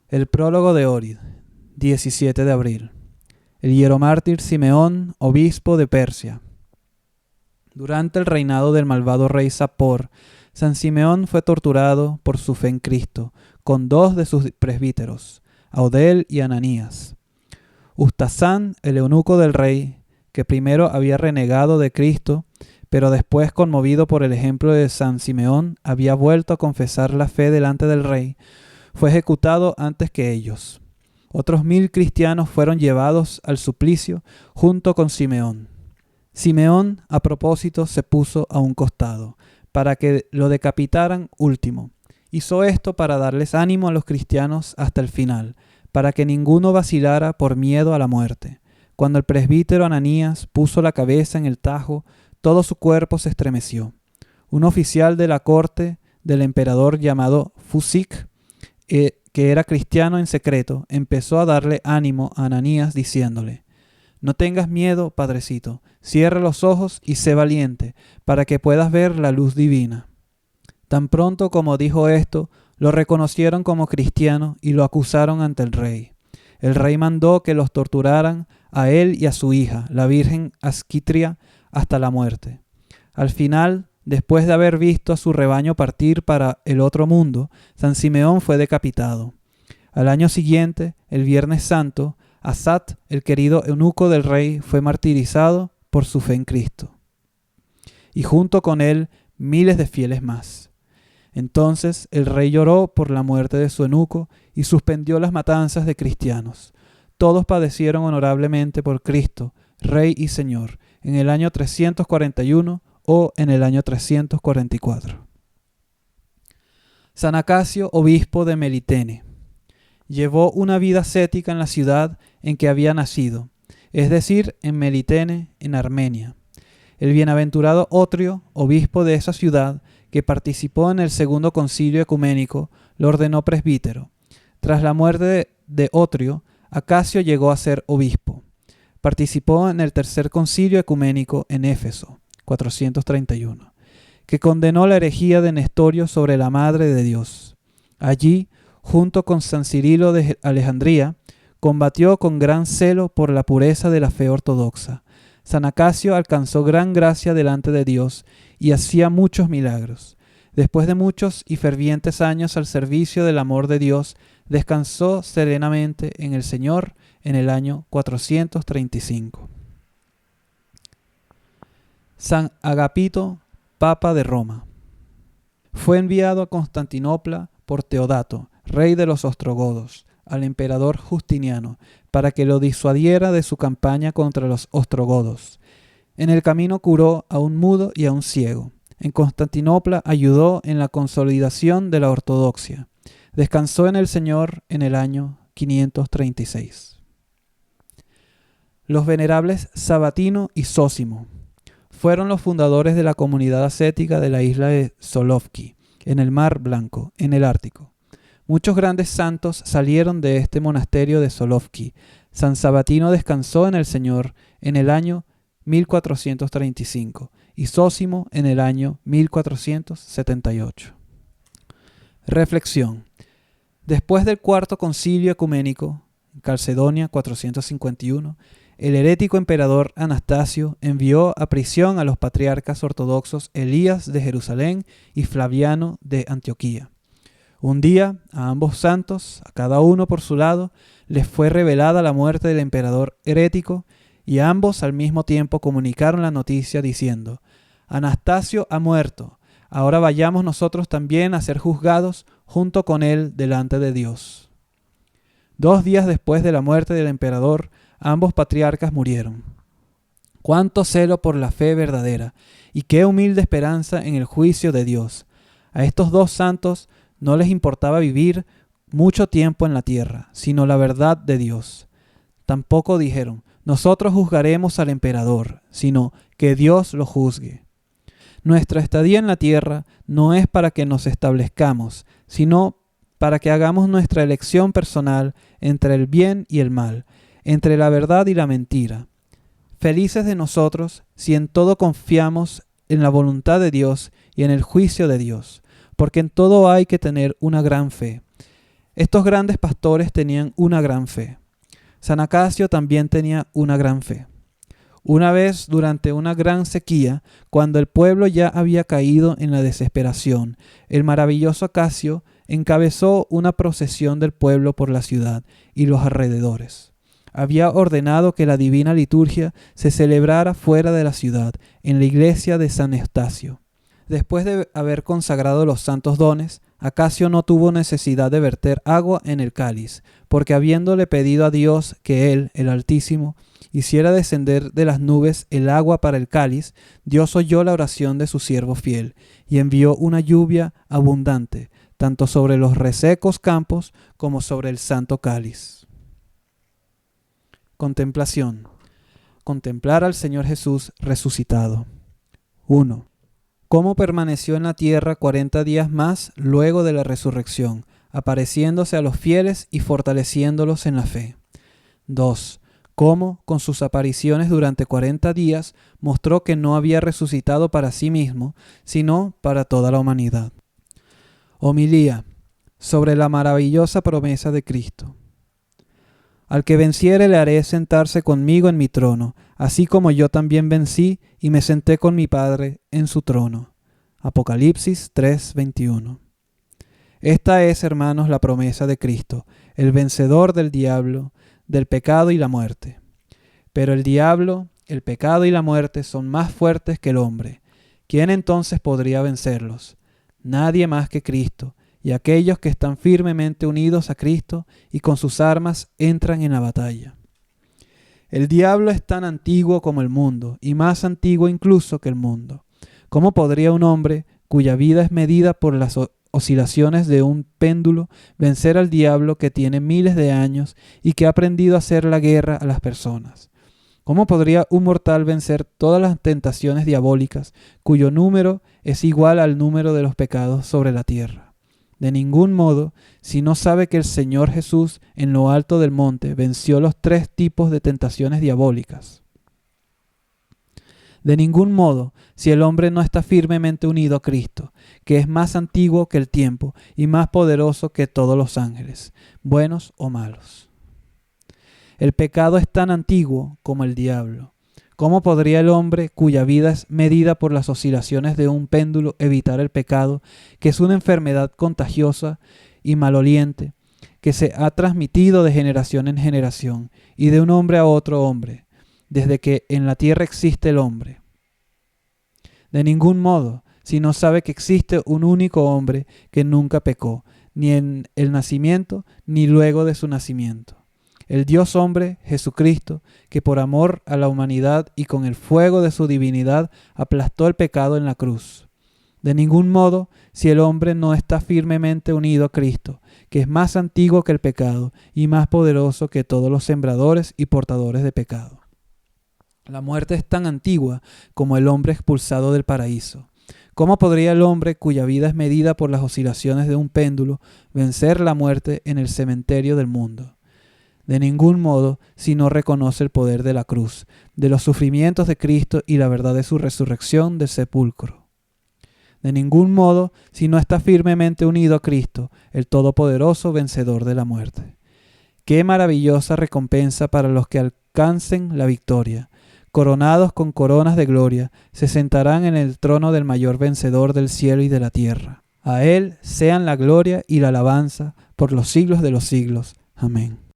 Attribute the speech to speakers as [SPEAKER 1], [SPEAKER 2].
[SPEAKER 1] El prólogo de Orid, 17 de abril. El hieromártir Simeón, obispo de Persia. Durante el reinado del malvado rey Sapor, San Simeón fue torturado por su fe en Cristo, con dos de sus presbíteros, Audel y Ananías. Ustasán, el eunuco del rey, que primero había renegado de Cristo, pero después, conmovido por el ejemplo de San Simeón, había vuelto a confesar la fe delante del rey, fue ejecutado antes que ellos. Otros 1000 cristianos fueron llevados al suplicio junto con Simeón. Simeón, a propósito, se puso a un costado, para que lo decapitaran último. Hizo esto para darles ánimo a los cristianos hasta el final, para que ninguno vacilara por miedo a la muerte. Cuando el presbítero Ananías puso la cabeza en el tajo, todo su cuerpo se estremeció. Un oficial de la corte del emperador llamado Fusik, que era cristiano en secreto, empezó a darle ánimo a Ananías diciéndole: «No tengas miedo, padrecito, cierra los ojos y sé valiente, para que puedas ver la luz divina». Tan pronto como dijo esto, lo reconocieron como cristiano y lo acusaron ante el rey. El rey mandó que los torturaran a él y a su hija, la virgen Asquitria, hasta la muerte. Al final, después de haber visto a su rebaño partir para el otro mundo, San Simeón fue decapitado. Al año siguiente, el Viernes Santo, Asat, el querido eunuco del rey, fue martirizado por su fe en Cristo. Y junto con él, miles de fieles más. Entonces el rey lloró por la muerte de su eunuco y suspendió las matanzas de cristianos. Todos padecieron honorablemente por Cristo, Rey y Señor, en el año 341 o en el año 344. San Acacio, obispo de Melitene. Llevó una vida ascética en la ciudad en que había nacido, es decir, en Melitene, en Armenia. El bienaventurado Otrio, obispo de esa ciudad, que participó en el segundo concilio ecuménico, lo ordenó presbítero. Tras la muerte de Otrio, Acacio llegó a ser obispo. Participó en el tercer concilio ecuménico en Éfeso, 431, que condenó la herejía de Nestorio sobre la Madre de Dios. Allí, junto con San Cirilo de Alejandría, combatió con gran celo por la pureza de la fe ortodoxa. San Acacio alcanzó gran gracia delante de Dios y hacía muchos milagros. Después de muchos y fervientes años al servicio del amor de Dios, descansó serenamente en el Señor en el año 435. San Agapito, Papa de Roma. Fue enviado a Constantinopla por Teodato, rey de los ostrogodos, al emperador Justiniano, para que lo disuadiera de su campaña contra los ostrogodos. En el camino curó a un mudo y a un ciego. En Constantinopla ayudó en la consolidación de la ortodoxia. Descansó en el Señor en el año 536. Los venerables Sabatino y Zósimo fueron los fundadores de la comunidad ascética de la isla de Solovki, en el Mar Blanco, en el Ártico. Muchos grandes santos salieron de este monasterio de Solovki. San Sabatino descansó en el Señor en el año 1435 y Zósimo en el año 1478. Reflexión. Después del cuarto concilio ecuménico, en Calcedonia 451, el herético emperador Anastasio envió a prisión a los patriarcas ortodoxos Elías de Jerusalén y Flaviano de Antioquía. Un día, a ambos santos, a cada uno por su lado, les fue revelada la muerte del emperador herético y ambos al mismo tiempo comunicaron la noticia diciendo: «Anastasio ha muerto, ahora vayamos nosotros también a ser juzgados junto con él delante de Dios». 2 días después de la muerte del emperador, ambos patriarcas murieron. ¡Cuánto celo por la fe verdadera! Y qué humilde esperanza en el juicio de Dios. A estos 2 santos no les importaba vivir mucho tiempo en la tierra, sino la verdad de Dios. Tampoco dijeron: «Nosotros juzgaremos al emperador», sino «que Dios lo juzgue». Nuestra estadía en la tierra no es para que nos establezcamos, sino para que hagamos nuestra elección personal entre el bien y el mal, entre la verdad y la mentira. Felices de nosotros si en todo confiamos en la voluntad de Dios y en el juicio de Dios, porque en todo hay que tener una gran fe. Estos grandes pastores tenían una gran fe. San Acacio también tenía una gran fe. Una vez, durante una gran sequía, cuando el pueblo ya había caído en la desesperación, el maravilloso Acacio encabezó una procesión del pueblo por la ciudad y los alrededores. Había ordenado que la divina liturgia se celebrara fuera de la ciudad, en la iglesia de San Eustacio. Después de haber consagrado los santos dones, Acacio no tuvo necesidad de verter agua en el cáliz, porque habiéndole pedido a Dios que él, el Altísimo, hiciera descender de las nubes el agua para el cáliz, Dios oyó la oración de su siervo fiel, y envió una lluvia abundante, tanto sobre los resecos campos como sobre el santo cáliz. Contemplación. Contemplar al Señor Jesús resucitado. 1. ¿Cómo permaneció en la tierra 40 días más luego de la resurrección, apareciéndose a los fieles y fortaleciéndolos en la fe? 2. Cómo, con sus apariciones durante 40 días, mostró que no había resucitado para sí mismo, sino para toda la humanidad. Homilía sobre la maravillosa promesa de Cristo. Al que venciere le haré sentarse conmigo en mi trono, así como yo también vencí y me senté con mi Padre en su trono. Apocalipsis 3:21. Esta es, hermanos, la promesa de Cristo, el vencedor del diablo, del pecado y la muerte. Pero el diablo, el pecado y la muerte son más fuertes que el hombre. ¿Quién entonces podría vencerlos? Nadie más que Cristo, y aquellos que están firmemente unidos a Cristo y con sus armas entran en la batalla. El diablo es tan antiguo como el mundo, y más antiguo incluso que el mundo. ¿Cómo podría un hombre, cuya vida es medida por las oscilaciones de un péndulo, vencer al diablo que tiene miles de años y que ha aprendido a hacer la guerra a las personas? ¿Cómo podría un mortal vencer todas las tentaciones diabólicas, cuyo número es igual al número de los pecados sobre la tierra? De ningún modo, si no sabe que el Señor Jesús en lo alto del monte venció los 3 tipos de tentaciones diabólicas. De ningún modo, si el hombre no está firmemente unido a Cristo, que es más antiguo que el tiempo y más poderoso que todos los ángeles, buenos o malos. El pecado es tan antiguo como el diablo. ¿Cómo podría el hombre, cuya vida es medida por las oscilaciones de un péndulo, evitar el pecado, que es una enfermedad contagiosa y maloliente, que se ha transmitido de generación en generación y de un hombre a otro hombre, desde que en la tierra existe el hombre? De ningún modo, si no sabe que existe un único hombre que nunca pecó, ni en el nacimiento, ni luego de su nacimiento. El Dios hombre, Jesucristo, que por amor a la humanidad y con el fuego de su divinidad aplastó el pecado en la cruz. De ningún modo, si el hombre no está firmemente unido a Cristo, que es más antiguo que el pecado y más poderoso que todos los sembradores y portadores de pecado. La muerte es tan antigua como el hombre expulsado del paraíso. ¿Cómo podría el hombre, cuya vida es medida por las oscilaciones de un péndulo, vencer la muerte en el cementerio del mundo? De ningún modo, si no reconoce el poder de la cruz, de los sufrimientos de Cristo y la verdad de su resurrección del sepulcro. De ningún modo, si no está firmemente unido a Cristo, el todopoderoso vencedor de la muerte. ¡Qué maravillosa recompensa para los que alcancen la victoria! Coronados con coronas de gloria, se sentarán en el trono del mayor vencedor del cielo y de la tierra. A Él sean la gloria y la alabanza por los siglos de los siglos. Amén.